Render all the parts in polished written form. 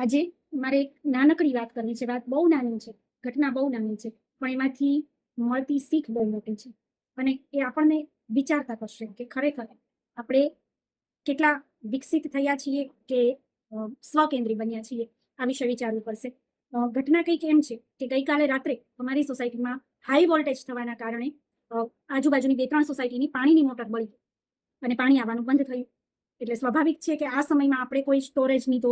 આજે મારે એક નાનકડી વાત કરવી છે. વાત બહુ નાની છે, ઘટના બહુ નાની છે, પણ એમાંથી મળતી શીખ બહુ મોટી છે. અને એ આપણને વિચારતા કરશે કે ખરેખર આપણે કેટલા વિકસિત થયા છીએ કે સ્વકેન્દ્રી બન્યા છીએ. આ વિશે વિચારવું પડશે. ઘટના કંઈક એમ છે કે ગઈકાલે રાત્રે અમારી સોસાયટીમાં હાઈ વોલ્ટેજ થવાના કારણે આજુબાજુની 2-3 સોસાયટીની પાણીની મોટર બળી અને પાણી આવવાનું બંધ થયું. એટલે સ્વાભાવિક છે કે આ સમયમાં આપણે કોઈ સ્ટોરેજની તો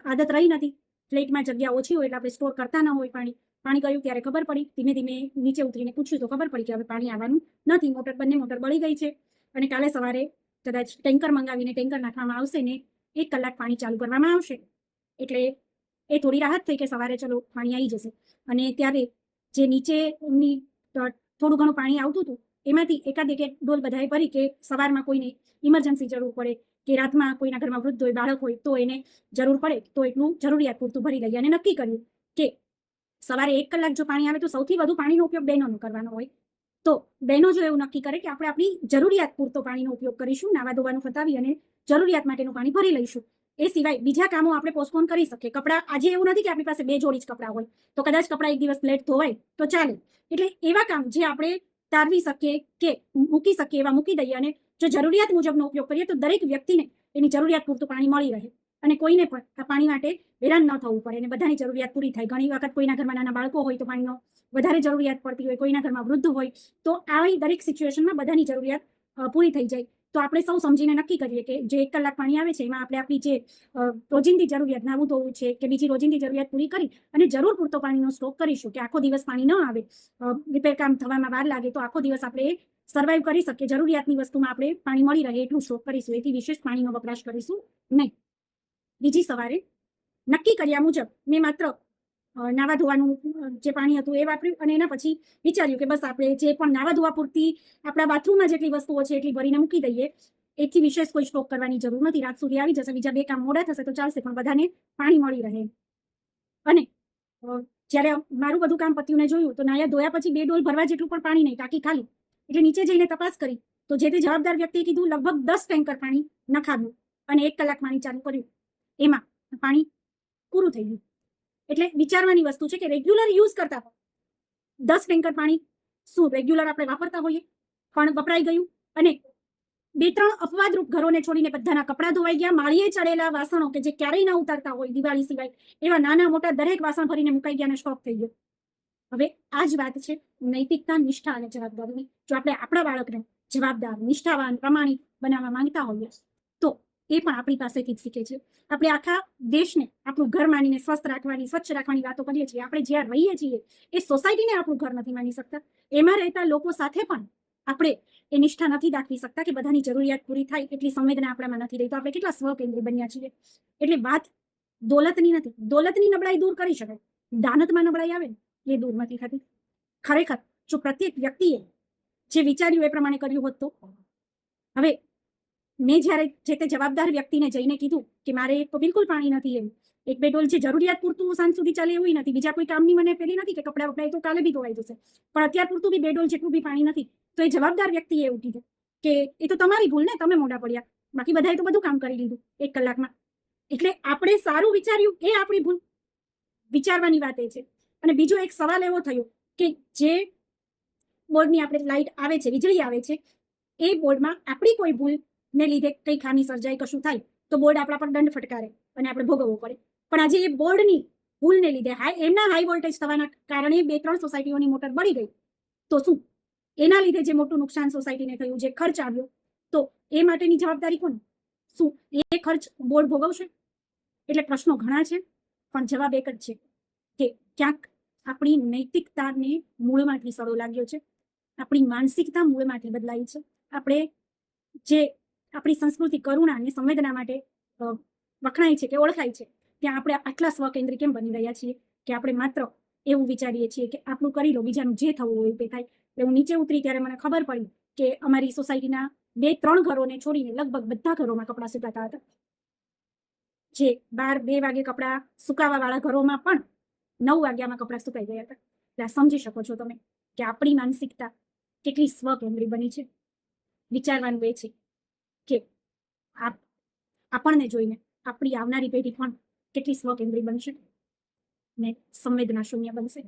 આદત રહી નથી. ફ્લેટમાં જગ્યા ઓછી હોય એટલે આપણે સ્ટોર કરતા ન હોય પાણી. પાણી ગયું ત્યારે ખબર પડી, ધીમે ધીમે નીચે ઉતરીને પૂછ્યું તો ખબર પડી કે હવે પાણી આવવાનું નથી. બંને મોટર બળી ગઈ છે અને કાલે સવારે કદાચ ટેન્કર મંગાવીને ટેન્કર નાખવામાં આવશે ને 1 કલાક પાણી ચાલુ કરવામાં આવશે. એટલે એ થોડી રાહત થઈ કે સવારે ચલો પાણી આવી જશે. અને ત્યારે જે નીચેની થોડું ઘણું પાણી આવતું હતું એમાંથી એકાદ એક ડોલ બધાએ ભરી કે સવારમાં કોઈને ઇમરજન્સી જરૂર પડે કે રાતમાં કોઈના ઘરમાં વૃદ્ધ હોય, બાળક હોય તો એને જરૂર પડે તો એટલું જરૂરિયાત પૂરતું ભરી લઈએ. અને નક્કી કર્યું કે સવારે 1 કલાક જો પાણી આવે તો સૌથી વધુ પાણીનો ઉપયોગ બહેનોનો કરવાનો હોય. તો બહેનો જો એવું નક્કી કરે કે આપણે આપણી જરૂરિયાત પૂરતો પાણીનો ઉપયોગ કરીશું, નાવા ધોવાનું પતાવી અને જરૂરિયાત માટેનું પાણી ભરી લઈશું. એ સિવાય બીજા કામો આપણે પોસ્ટપોન કરી શકીએ. કપડાં આજે એવું નથી કે આપણી પાસે 2 જોડી જ કપડાં હોય, તો કદાચ કપડાં એક દિવસ લેટ ધોવાય તો ચાલે. એટલે એવા કામ જે આપણે તારવી શકીએ કે મૂકી શકીએ એવા મૂકી દઈએ. અને જો જરૂરિયાત મુજબનો ઉપયોગ કરીએ તો દરેક વ્યક્તિને એની જરૂરિયાત પૂરતું પાણી મળી રહે અને કોઈને પણ આ પાણી માટે હેરાન ન થવું પડે અને બધાની જરૂરિયાત પૂરી થાય. ઘણી વખત કોઈના ઘરમાં નાના બાળકો હોય તો પાણીનો વધારે જરૂરિયાત પડતી હોય, કોઈના ઘરમાં વૃદ્ધ હોય, તો આવી દરેક સિચ્યુએશનમાં બધાની જરૂરિયાત પૂરી થઈ જાય. તો આપણે સૌ સમજીને નક્કી કરીએ કે જે 1 કલાક પાણી આવે છે એમાં આપણે આપણી જે રોજિંદી જરૂરિયાત, નાવું ધોવું છે કે બીજી રોજિંદી જરૂરિયાત પૂરી કરી અને જરૂર પૂરતો પાણીનો સ્ટોક કરીશું કે આખો દિવસ પાણી ન આવે, રિપેર કામ થવામાં વાર લાગે તો આખો દિવસ આપણે સર્વાઈવ કરી શકીએ. જરૂરિયાતની વસ્તુમાં આપણે પાણી મળી રહે એટલું સ્ટોક કરીશું. એથી વિશેષ પાણીનો વપરાશ કરીશું નહીં. બીજી સવારે નક્કી કર્યા મુજબ મેં માત્ર નાવા ધોવાનું જે પાણી હતું એ વાપર્યું અને એના પછી વિચાર્યું કે બસ આપણે જે પણ નાવા ધોવા પૂરતી આપણા બાથરૂમમાં જેટલી વસ્તુઓ છે એટલી ભરીને મૂકી દઈએ. એથી વિશેષ કોઈ સ્ટોક કરવાની જરૂર નથી. રાત સુધી આવી જશે, બીજા 2 કામ મોડા થશે તો ચાલશે, પણ બધાને પાણી મળી રહે. અને જ્યારે મારું બધું કામ પત્યું ને જોયું તો નાયા ધોયા પછી 2 ડોલ ભરવા જેટલું પણ પાણી નહીં, ટાંકી ખાલી. એટલે નીચે જઈને તપાસ કરી તો જે તે જવાબદાર વ્યક્તિએ કીધું લગભગ 10 ટેન્કર પાણી નખાવ્યું અને 1 કલાક પાણી ચાલુ કર્યું. એમાં પાણી પૂરું થઈ ગયું. એટલે વિચારવાની વસ્તુ છે કે રેગ્યુલર યુઝ કરતા 10 ટેન્કર પાણી શું રેગ્યુલર આપણે વાપરતા હોઈએ પણ વપરાઈ ગયું. અને 2-3 અપવાદરૂપ ઘરોને છોડીને બધાના કપડાં ધોવાઈ ગયા. માળીએ ચડેલા વાસણો કે જે ક્યારેય ના ઉતારતા હોય દિવાળી સિવાય એવા નાના મોટા દરેક વાસણ ભરીને મુકાઈ ગયા અને સ્ટોક થઈ ગયો. હવે આ જ વાત છે નૈતિકતા, નિષ્ઠા અને જવાબદારીની. જો આપણે આપણા બાળકને જવાબદાર, નિષ્ઠાવાન, પ્રમાણિક બનાવવા માંગતા હોઈએ તો એ પણ આપણી પાસેથી જ શીખે છે. આપણે આખા દેશને આપણું ઘર માનીને સ્વસ્થ રાખવાની, સ્વચ્છ રાખવાની વાતો કરીએ છીએ. આપણે જ્યાં રહીએ છીએ એ સોસાયટીને આપણું ઘર નથી માની શકતા. એમાં રહેતા લોકો સાથે પણ આપણે એ નિષ્ઠા નથી દાખવી શકતા કે બધાની જરૂરિયાત પૂરી થાય એટલી સંવેદના આપણામાં નથી રહી. તો આપણે કેટલા સ્વકેન્દ્રી બન્યા છીએ. એટલે વાત દોલતની નથી. દોલતની નબળાઈ દૂર કરી શકાય, દાનતમાં નબળાઈ આવે ને એ દૂર નથી થતી. ખરેખર જો પ્રત્યેક વ્યક્તિએ જે વિચાર્યું એ પ્રમાણે કર્યું હોત તો. હવે મેં જ્યારે જે તે જવાબદાર વ્યક્તિને જઈને કીધું કે મારે તો બિલકુલ પાણી નથી, એમ 1-2 ડોલ જે જરૂરિયાત પૂરતું સાંજ સુધી ચાલે એવું નથી, બીજા કોઈ કામની મને પેલી નથી કે કપડાં વપડાય તો કાલે બી ધોવાઈ જશે, પણ અત્યાર પૂરતું બી 2 ડોલ જેટલું બી પાણી નથી. તો એ જવાબદાર વ્યક્તિએ એવું કીધું કે એ તો તમારી ભૂલ ને, તમે મોડા પડ્યા, બાકી બધાએ તો બધું કામ કરી લીધું 1 કલાકમાં. એટલે આપણે સારું વિચાર્યું એ આપણી ભૂલ. વિચારવાની વાત એ છે. અને બીજો એક સવાલ એવો થયો કે જે બોર્ડની આપણે લાઇટ આવે છે, વીજળી આવે છે, એ બોર્ડમાં આપણી કોઈ ભૂલ ને લીધે કઈ ખામી સર્જાય, કશું થાય તો બોર્ડ આપણા પર દંડ ફટકારે અને આપણે ભોગવવું પડે. પણ આજે એ બોર્ડની ભૂલને લીધે એમના હાઈ વોલ્ટેજ થવાના કારણે 2-3 સોસાયટીઓની મોટર બળી ગઈ તો શું એના લીધે જે મોટું નુકસાન સોસાયટીને થયું, જે ખર્ચ આવ્યો, તો એ માટેની જવાબદારી કોણ? શું એ ખર્ચ બોર્ડ ભોગવશે? એટલે પ્રશ્નો ઘણા છે પણ જવાબ એક જ છે કે ક્યાંક આપણી નૈતિકતાને મૂળમાંથી સડો લાગ્યો છે, આપણી માનસિકતા મૂળમાંથી બદલાઈ છે. આપણે જે આપણી સંસ્કૃતિ કરુણા અને સંવેદના માટે વખણાય છે કે ઓળખાય છે ત્યાં આપણે આટલા સ્વકેન્દ્રી કેમ બની રહ્યા છીએ કે આપણે માત્ર એવું વિચારીએ છીએ કે આપણું કરી લો, બીજાનું જે થવું હોય તે થાય. એટલે હું નીચે ઉતરી ત્યારે મને ખબર પડી કે અમારી સોસાયટીના 2-3 ઘરોને છોડીને લગભગ બધા ઘરોમાં કપડાં સુકાતા હતા. જે 12-2 વાગે કપડાં સુકાવા વાળા ઘરોમાં પણ 9 વાગ્યામાં કપડાં સુકાઈ ગયા હતા. એટલે સમજી શકો છો તમે કે આપણી માનસિકતા કેટલી સ્વકેન્દ્રી બની છે. વિચારવાનું એ છે કે આપણને જોઈને આપણી આવનારી પેઢી પણ કેટલી સ્વકેન્દ્રી બનશે ને સંવેદના શૂન્ય બનશે.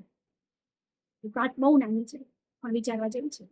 વાત બહુ નાની છે પણ વિચારવા જેવી છે.